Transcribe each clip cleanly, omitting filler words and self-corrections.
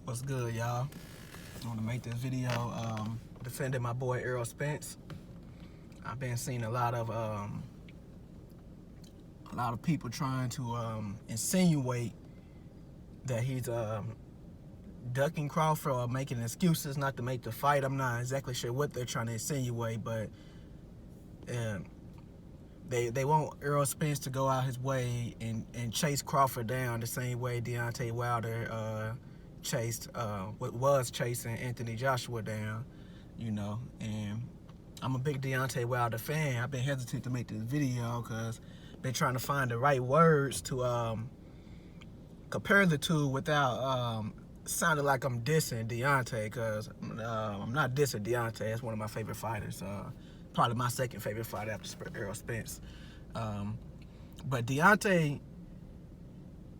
What's good, y'all? I want to make this video defending my boy Errol Spence. I've been seeing a lot of people trying to insinuate that he's ducking Crawford or making excuses not to make the fight. I'm not exactly sure what they're trying to insinuate, but they want Errol Spence to go out his way and chase Crawford down the same way Deontay Wilder was chasing Anthony Joshua down, and I'm a big Deontay Wilder fan. I've been hesitant to make this video because I've been trying to find the right words to compare the two without sounding like I'm dissing Deontay, because I'm not dissing Deontay. That's one of my favorite fighters. Probably my second favorite fighter after Errol Spence. But Deontay,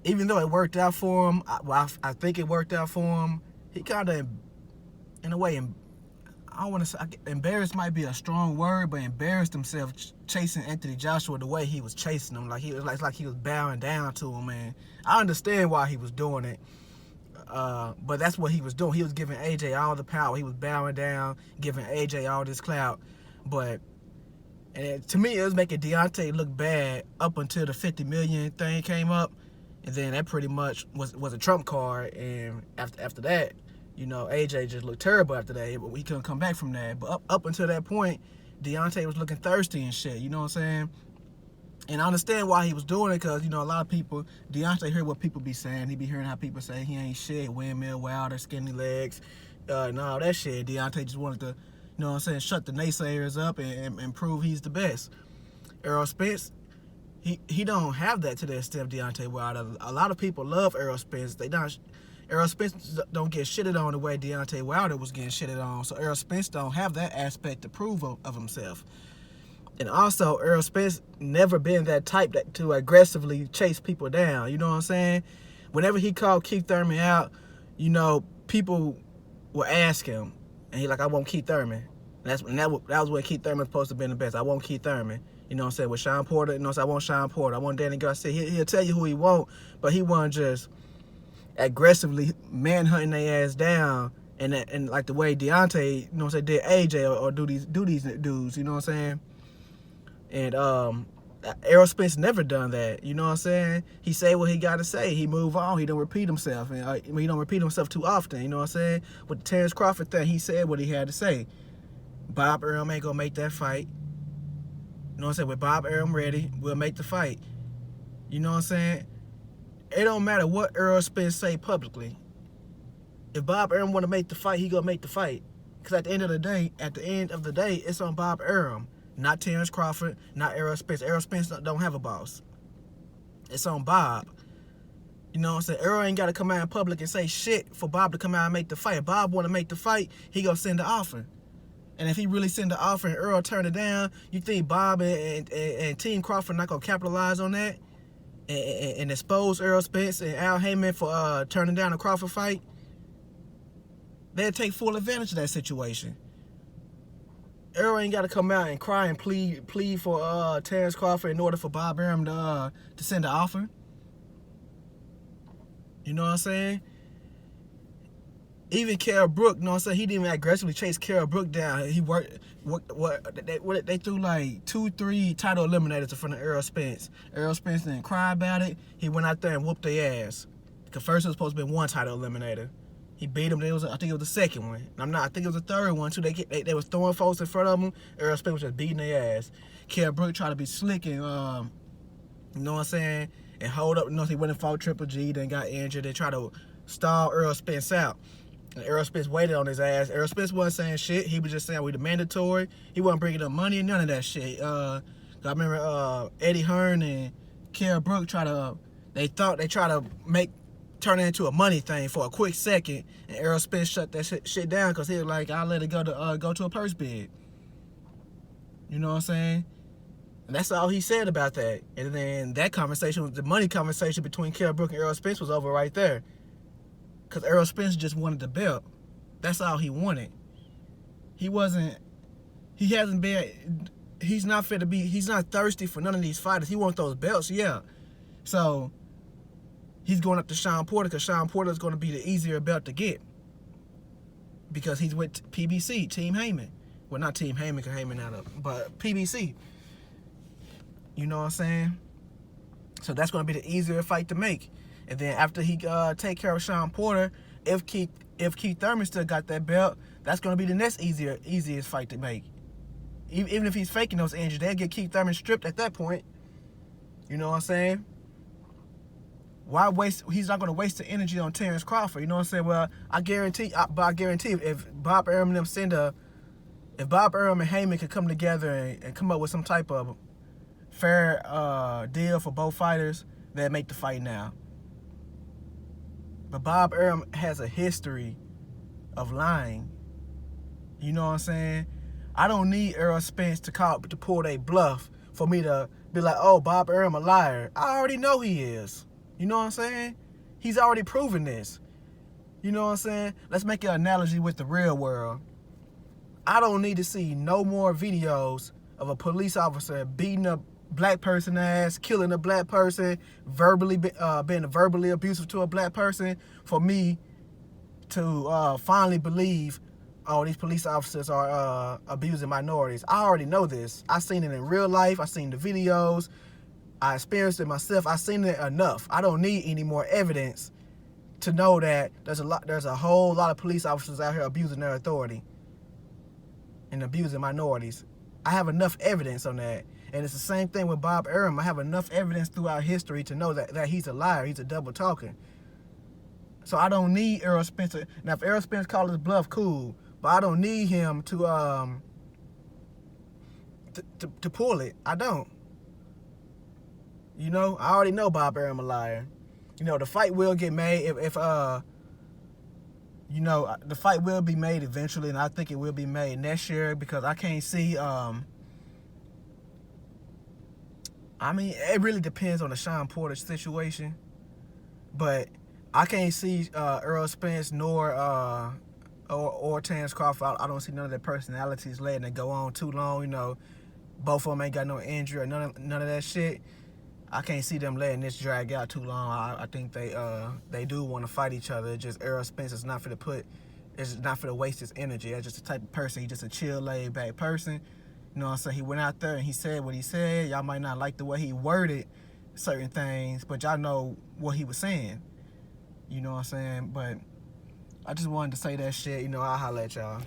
even though it worked out for him, I think it worked out for him, he kind of, in a way, I don't want to say, embarrassed might be a strong word, but embarrassed himself chasing Anthony Joshua the way he was chasing him. Like he was bowing down to him, and I understand why he was doing it. But that's what he was doing. He was giving AJ all the power. He was bowing down, giving AJ all this clout. But to me, it was making Deontay look bad up until the 50 million thing came up. And then that pretty much was a trump card. And after that, AJ just looked terrible after that. But we couldn't come back from that. But up until that point, Deontay was looking thirsty and shit. You know what I'm saying? And I understand why he was doing it, because, a lot of people, Deontay heard what people be saying. He be hearing how people say he ain't shit, windmill, Wilder, skinny legs, and all that shit. Deontay just wanted to, shut the naysayers up and prove he's the best. Errol Spence, he don't have that to the extent of Deontay Wilder. A lot of people love Errol Spence. Errol Spence don't get shitted on the way Deontay Wilder was getting shitted on. So Errol Spence don't have that aspect to prove of himself. And also, Errol Spence never been that type to aggressively chase people down. You know what I'm saying? Whenever he called Keith Thurman out, people would ask him, and he like, I want Keith Thurman. And that was when Keith Thurman was supposed to be the best. I want Keith Thurman. You know what I'm saying? With Sean Porter, I want Sean Porter. I want Danny Garcia. He'll tell you who he want, but he wasn't just aggressively manhunting their ass down. And like the way Deontay, did AJ or do these dudes. You know what I'm saying? And Errol Spence never done that. You know what I'm saying? He say what he got to say. He move on. He don't repeat himself. And he don't repeat himself too often. You know what I'm saying? With the Terrence Crawford thing, he said what he had to say. Bob Arum ain't gonna make that fight. You know what I'm saying? With Bob Arum ready, we'll make the fight. You know what I'm saying? It don't matter what Errol Spence say publicly. If Bob Arum want to make the fight, he gonna make the fight. Because at the end of the day, it's on Bob Arum. Not Terrence Crawford, not Errol Spence. Errol Spence don't have a boss. It's on Bob. You know what I'm saying? Errol ain't got to come out in public and say shit for Bob to come out and make the fight. If Bob want to make the fight, he gonna send the offer. And if he really send the offer and Errol turn it down, you think Bob and Team Crawford not gonna capitalize on that and expose Errol Spence and Al Heyman for turning down a Crawford fight? They'll take full advantage of that situation. Errol ain't got to come out and cry and plead for Terrence Crawford in order for Bob Arum to send the offer. You know what I'm saying? Even Kell Brook, he didn't even aggressively chase Kell Brook down. He they threw like 2-3 title eliminators in front of Errol Spence. Errol Spence didn't cry about it. He went out there and whooped their ass. Because first it was supposed to be one title eliminator. He beat him. I think it was the second one. I think it was the third one too. They was throwing folks in front of him. Errol Spence was just beating their ass. Kell Brook tried to be slick and you know what I'm saying, and hold up. He went and fought Triple G, then got injured. They tried to stall Errol Spence out. And Errol Spence waited on his ass. Errol Spence wasn't saying shit. He was just saying we the mandatory. He wasn't bringing up money and none of that shit. I remember Eddie Hearn and Kell Brook tried to turn it into a money thing for a quick second, and Errol Spence shut that shit down because he was like, I'll let it go to a purse bid. You know what I'm saying? And that's all he said about that. And then that conversation, the money conversation between Kell Brook and Errol Spence, was over right there. Because Errol Spence just wanted the belt. That's all he wanted. He's not thirsty for none of these fighters. He wants those belts, yeah. So he's going up to Sean Porter because Sean Porter is going to be the easier belt to get because he's with PBC, Team Heyman. Well, not Team Heyman because Heyman not up, but PBC. You know what I'm saying? So that's going to be the easier fight to make. And then after he take care of Sean Porter, if Keith Thurman still got that belt, that's going to be the next easiest fight to make. Even if he's faking those injuries, they'll get Keith Thurman stripped at that point. You know what I'm saying? Why waste? He's not going to waste the energy on Terrence Crawford. You know what I'm saying? Well, I guarantee if Bob Arum and them if Bob Arum and Heyman could come together and come up with some type of fair deal for both fighters, they'd make the fight now. But Bob Arum has a history of lying. You know what I'm saying? I don't need Errol Spence to pull their bluff for me to be like, oh, Bob Arum a liar. I already know he is. You know what I'm saying? He's already proven this. You know what I'm saying? Let's make an analogy with the real world. I don't need to see no more videos of a police officer beating a black person ass, killing a black person, being verbally abusive to a black person for me to finally believe, oh, these police officers are abusing minorities. I already know this. I seen it in real life. I seen the videos. I experienced it myself. I seen it enough. I don't need any more evidence to know that there's a whole lot of police officers out here abusing their authority and abusing minorities. I have enough evidence on that. And it's the same thing with Bob Arum. I have enough evidence throughout history to know that he's a liar. He's a double talker. So I don't need Errol Spence. Now, if Errol Spence calls his bluff, cool. But I don't need him to pull it. I don't. You know, I already know Bob Arum a liar. You know, the fight will get made if you know, the fight will be made eventually, and I think it will be made next year because I can't see, I mean, it really depends on the Sean Porter situation, but I can't see Errol Spence nor Terrence Crawford. I don't see none of their personalities letting it go on too long. You know, both of them ain't got no injury or none of that shit. I can't see them letting this drag out too long. I think they do want to fight each other. It's just Errol Spence is not for to waste his energy. That's just the type of person. He's just a chill, laid back person. You know what I'm saying? He went out there and he said what he said. Y'all might not like the way he worded certain things, but y'all know what he was saying. You know what I'm saying? But I just wanted to say that shit. You know, I'll holler at y'all.